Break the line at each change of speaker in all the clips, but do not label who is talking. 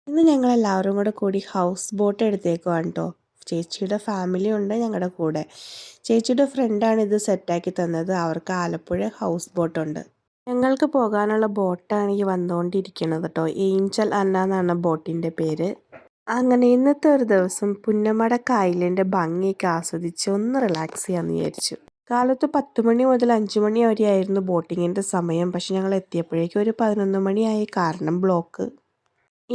ഇന്ന് ഞങ്ങളെല്ലാവരും കൂടി ഹൗസ് ബോട്ട് എടുത്തേക്കുവാണ് കേട്ടോ. ചേച്ചിയുടെ ഫാമിലി ഉണ്ട് ഞങ്ങളുടെ കൂടെ. ചേച്ചിയുടെ ഫ്രണ്ടാണ് ഇത് സെറ്റാക്കി തന്നത്. അവർക്ക് ആലപ്പുഴ ഹൗസ് ബോട്ടുണ്ട്. ഞങ്ങൾക്ക് പോകാനുള്ള ബോട്ടാണ് ഈ വന്നുകൊണ്ടിരിക്കുന്നത് കേട്ടോ. ഏഞ്ചൽ അന്ന എന്നാണ് ബോട്ടിൻ്റെ പേര്. അങ്ങനെ ഇന്നത്തെ ഒരു ദിവസം പുന്നമടക്ക ഐലൻഡ് ഭംഗിയൊക്കെ ആസ്വദിച്ച് ഒന്ന് റിലാക്സ് ചെയ്യാമെന്ന് വിചാരിച്ചു. കാലത്ത് 10 മണി മുതൽ 5 മണി വരെയായിരുന്നു ബോട്ടിങ്ങിൻ്റെ സമയം. പക്ഷെ ഞങ്ങൾ എത്തിയപ്പോഴേക്കും ഒരു 11 മണിയായി, കാരണം ബ്ലോക്ക്.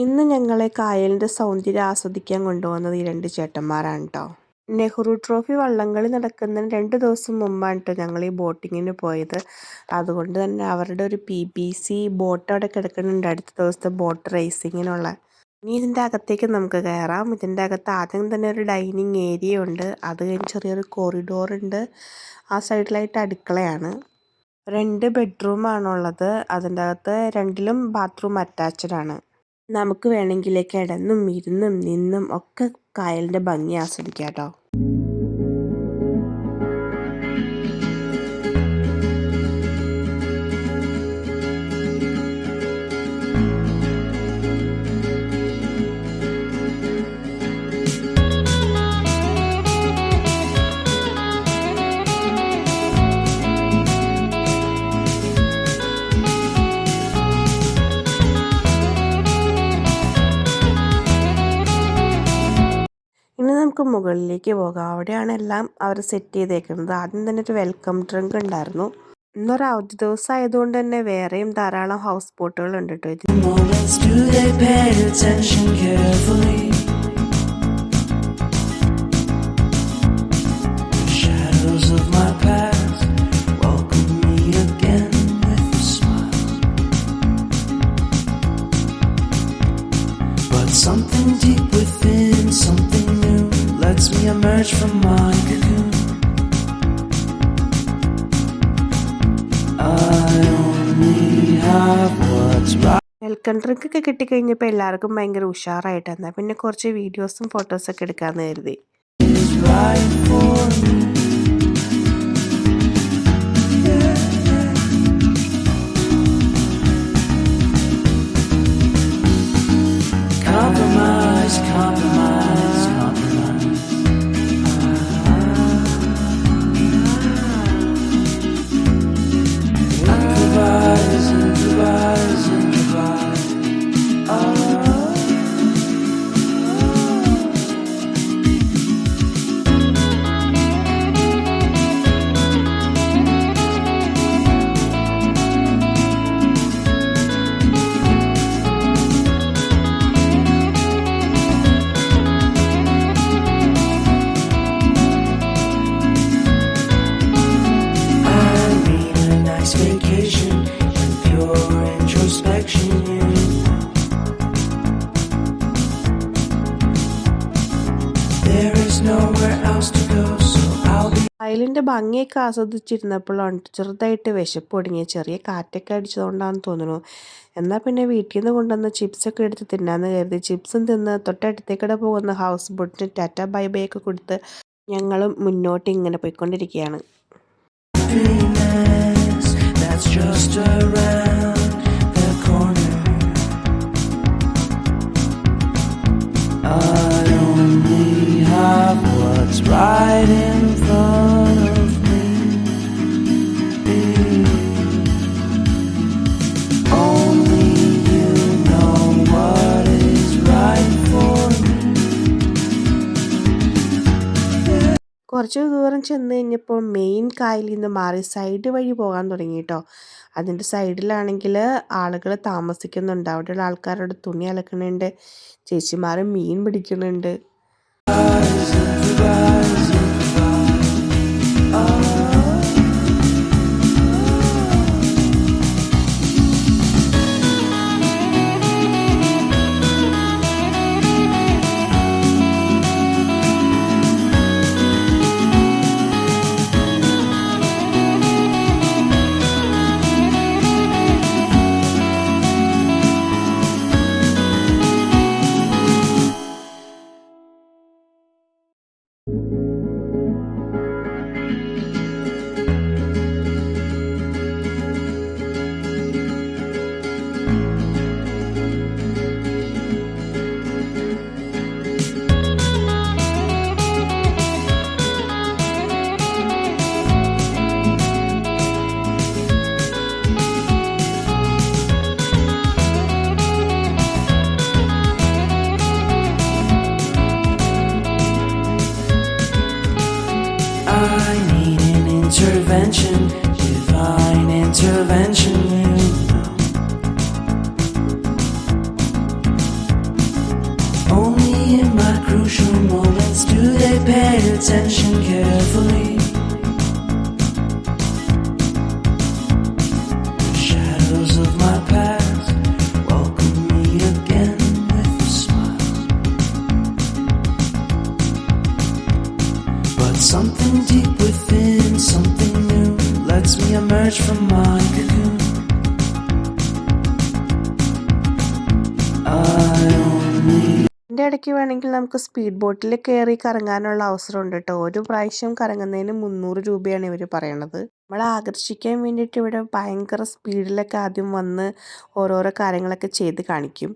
ഇന്ന് ഞങ്ങളെ കായലിൻ്റെ സൗന്ദര്യം ആസ്വദിക്കാൻ കൊണ്ടുപോകുന്നത് ഈ 2 ചേട്ടന്മാരാണ് കേട്ടോ. നെഹ്റു ട്രോഫി വള്ളംകളി നടക്കുന്നതിന് 2 ദിവസം മുമ്പാണ് കേട്ടോ ഞങ്ങൾ ഈ ബോട്ടിങ്ങിന് പോയത്. അതുകൊണ്ട് തന്നെ അവരുടെ ഒരു PBC ബോട്ട് അവിടെ കിടക്കുന്നുണ്ട്, അടുത്ത ദിവസത്തെ ബോട്ട് റേസിങ്ങിനുള്ള. ഇനി ഇതിൻ്റെ അകത്തേക്ക് നമുക്ക് കയറാം. ഇതിൻ്റെ അകത്ത് ആദ്യം തന്നെ ഒരു ഡൈനിങ് ഏരിയ ഉണ്ട്. അത് കഴിഞ്ഞ് ചെറിയൊരു കോറിഡോർ ഉണ്ട്. ആ സൈഡിലായിട്ട് അടുക്കളയാണ്. 2 ബെഡ്റൂമാണുള്ളത്. അതിൻ്റെ അകത്ത് 2ലും ബാത്റൂം അറ്റാച്ച്ഡ് ആണ്. നമുക്ക് വേണമെങ്കിൽ കിടന്നും ഇരുന്നും നിന്നും ഒക്കെ കായലിൻ്റെ ഭംഗി ആസ്വദിക്കാം കേട്ടോ. ഇനി നമുക്ക് മുകളിലേക്ക് പോകാം. അവിടെയാണ് എല്ലാം അവർ സെറ്റ് ചെയ്തേക്കുന്നത്. ആദ്യം തന്നെ ഒരു വെൽക്കം ഡ്രിങ്ക് ഉണ്ടായിരുന്നു. ഇന്നൊരു അവധി ദിവസം ആയതുകൊണ്ട് തന്നെ വേറെയും ധാരാളം ഹൗസ് ബോട്ടുകൾ ഉണ്ട് കേട്ടോ.
Something deep within, something new lets me emerge from my cocoon. I only have what's right.
Welcome drink ഒക്കെ കിട്ടിക്കഴിഞ്ഞപ്പോൾ എല്ലാവർക്കും ഭയങ്കര ഉഷാറായിട്ടാണ്. പിന്നെ കുറച്ച് വീഡിയോസും ഫോട്ടോസൊക്കെ എടുക്കാമെന്ന് കരുതി.
Compromise, compromise, compromise. Improvise, improvise, improvise. Vacation and pure introspection. There is nowhere else to go, so I'll be.
കായലിൻ്റെ ഭംഗിയൊക്കെ ആസ്വദിച്ചിരുന്നപ്പോഴാണ് ചെറുതായിട്ട് വിശപ്പ് ഒടുങ്ങിയ. ചെറിയ കാറ്റൊക്കെ അടിച്ചതുകൊണ്ടാണെന്ന് തോന്നുന്നു. എന്നാൽ പിന്നെ വീട്ടിൽ നിന്ന് കൊണ്ടുവന്ന ചിപ്സൊക്കെ എടുത്ത് തിന്നാന്ന് കരുതി ചിപ്സും തിന്ന് തൊട്ടടുത്തേക്കൂടെ പോകുന്ന ഹൗസ് ബോട്ടിന് ടാറ്റ ബൈ ബൈ ഒക്കെ കൊടുത്ത് ഞങ്ങളും മുന്നോട്ട് ഇങ്ങനെ പോയിക്കൊണ്ടിരിക്കുകയാണ്.
That's just around the corner. I only have what's right in front of me. Only you know what is right for me.
കുറച്ച് ദൂരം ചെന്ന് കഴിഞ്ഞപ്പോൾ മെയിൻ കായലിൽ നിന്ന് മാറി സൈഡ് വഴി പോകാൻ തുടങ്ങി കേട്ടോ. അതിൻ്റെ സൈഡിലാണെങ്കിൽ ആളുകൾ താമസിക്കുന്നുണ്ട്. അവിടെയുള്ള ആൾക്കാരോട് തുണി അലക്കുന്നുണ്ട്, ചേച്ചിമാർ മീൻ പിടിക്കുന്നുണ്ട്.
intervention, divine intervention, you know. Only in my crucial moments do they pay attention carefully. The shadows of my past welcome me again with a smile. But something deep within, something new, lets me emerge from my cocoon.
ഇതിൻ്റെ ഇടയ്ക്ക് വേണമെങ്കിൽ നമുക്ക് speed ബോട്ടിൽ കയറി കറങ്ങാനുള്ള അവസരമുണ്ട് കേട്ടോ. ഒരു പ്രാവശ്യം കറങ്ങുന്നതിന് 300 രൂപയാണ് ഇവർ പറയണത്. നമ്മളെ ആകർഷിക്കാൻ വേണ്ടിയിട്ട് ഇവിടെ ഭയങ്കര സ്പീഡിലൊക്കെ ആദ്യം വന്ന് ഓരോരോ കാര്യങ്ങളൊക്കെ ചെയ്ത് കാണിക്കും.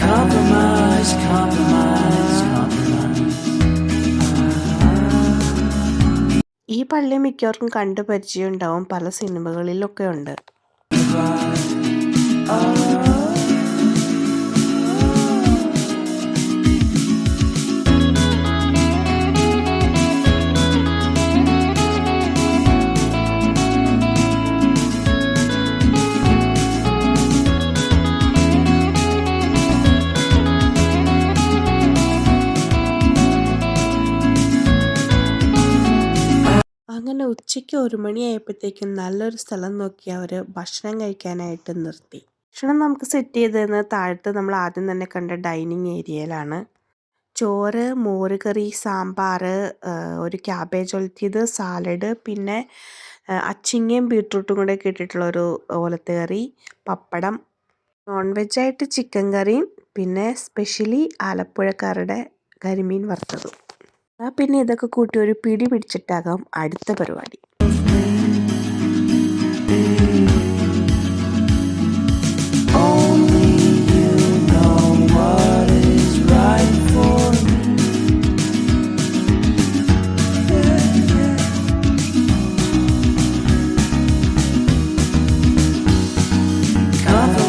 Compromise, compromise, compromise.
ഈ പള്ളി മിക്കവർക്കും കണ്ടു പരിചയം ഉണ്ടാവും, പല സിനിമകളിലൊക്കെ ഉണ്ട്. അങ്ങനെ ഉച്ചയ്ക്ക് 1 മണിയായപ്പോഴത്തേക്കും നല്ലൊരു സ്ഥലം നോക്കി അവർ ഭക്ഷണം കഴിക്കാനായിട്ട് നിർത്തി. ഭക്ഷണം നമുക്ക് സെറ്റ് ചെയ്തതെന്ന് താഴത്ത് നമ്മൾ ആദ്യം തന്നെ കണ്ട ഡൈനിങ് ഏരിയയിലാണ്. ചോറ്, മോരുകറി, സാമ്പാർ, ഒരു ക്യാബേജ് ഒലത്തിയത്, സാലഡ്, പിന്നെ അച്ചിങ്ങയും ബീട്രൂട്ടും കൂടെ ഇട്ടിട്ടുള്ളൊരു ഓലത്ത് കറി, പപ്പടം, നോൺ വെജായിട്ട് ചിക്കൻ കറിയും, പിന്നെ സ്പെഷ്യലി ആലപ്പുഴക്കാരുടെ കരിമീൻ വറുത്തതും. പിന്നെ ഇതൊക്കെ കൂട്ടി ഒരു പിടി പിടിച്ചിട്ടാകാം അടുത്ത പരിപാടി.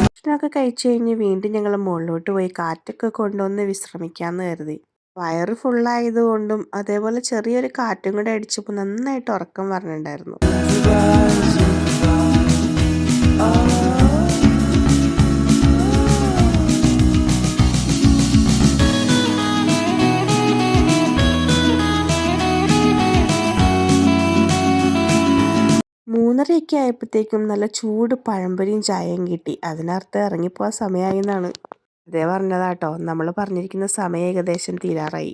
ഭക്ഷണമൊക്കെ കഴിച്ചു കഴിഞ്ഞ് വീണ്ടും ഞങ്ങൾ മുകളിലോട്ട് പോയി കാറ്റൊക്കെ കൊണ്ടുവന്ന് വിശ്രമിക്കാമെന്ന് കരുതി. വയറ് ഫുള്ളായതുകൊണ്ടും അതേപോലെ ചെറിയൊരു കാറ്റും കൂടെ അടിച്ചപ്പോൾ നന്നായിട്ട് ഉറക്കം പറഞ്ഞിട്ടുണ്ടായിരുന്നു. മൂന്നരയൊക്കെ ആയപ്പോഴത്തേക്കും നല്ല ചൂട് പഴംപൊരിയും ചായയും കിട്ടി. അതിനർത്ഥം ഇറങ്ങിപ്പോവാൻ സമയമായി എന്നാണ്. അതേ പറഞ്ഞതാട്ടോ, നമ്മൾ പറഞ്ഞിരിക്കുന്ന സമയം ഏകദേശം തീരാറായി.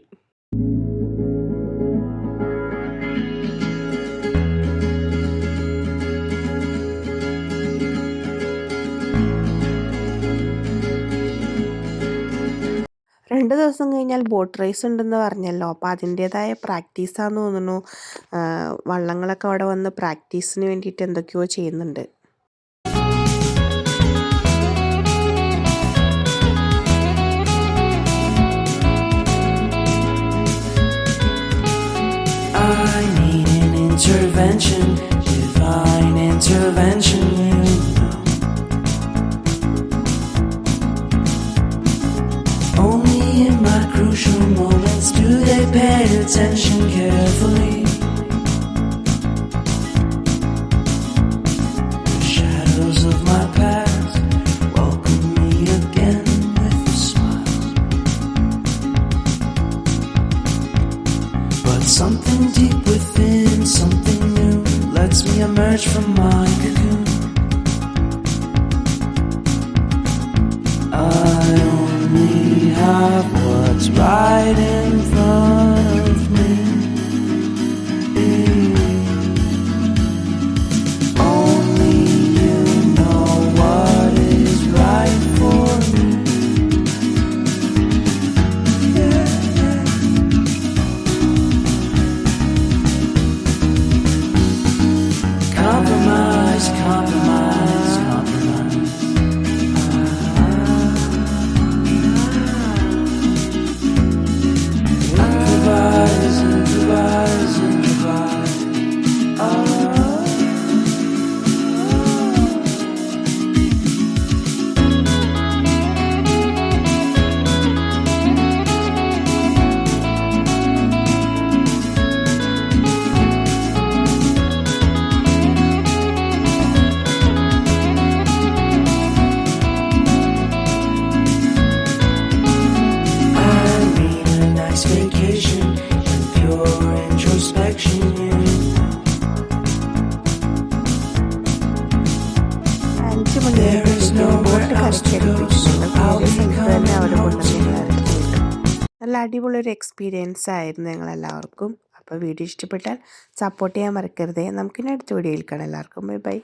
രണ്ട് ദിവസം കഴിഞ്ഞാൽ ബോട്ട് റേസ് ഉണ്ടെന്ന് പറഞ്ഞല്ലോ. അപ്പോൾ അതിൻ്റേതായ പ്രാക്ടീസാന്ന് തോന്നുന്നു. വള്ളങ്ങളൊക്കെ അവിടെ വന്ന് പ്രാക്ടീസിന് വേണ്ടിയിട്ട് എന്തൊക്കെയോ ചെയ്യുന്നുണ്ട്.
I need an intervention, divine intervention, you know. Only in my crucial moments do they pay attention carefully. The shadows of my past welcome me again with a smile. But something deep within, something new, lets me emerge from my cocoon. I only have what's right in front of me.
എടുപ്പിച്ചു. ഞങ്ങൾ കയറിയ സ്ഥലത്ത് തന്നെ അവർ കൊണ്ടുവന്ന് ഞങ്ങൾ ഇറക്കിയിട്ടു. നല്ല അടിപൊളി ഒരു experience ആയിരുന്നു ഞങ്ങളെല്ലാവർക്കും. അപ്പോൾ വീഡിയോ ഇഷ്ടപ്പെട്ടാൽ സപ്പോർട്ട് ചെയ്യാൻ മറക്കരുതേ. നമുക്കിനി അടുത്ത വീഡിയോയിൽ കാണാം. എല്ലാവർക്കും ബൈ ബൈ.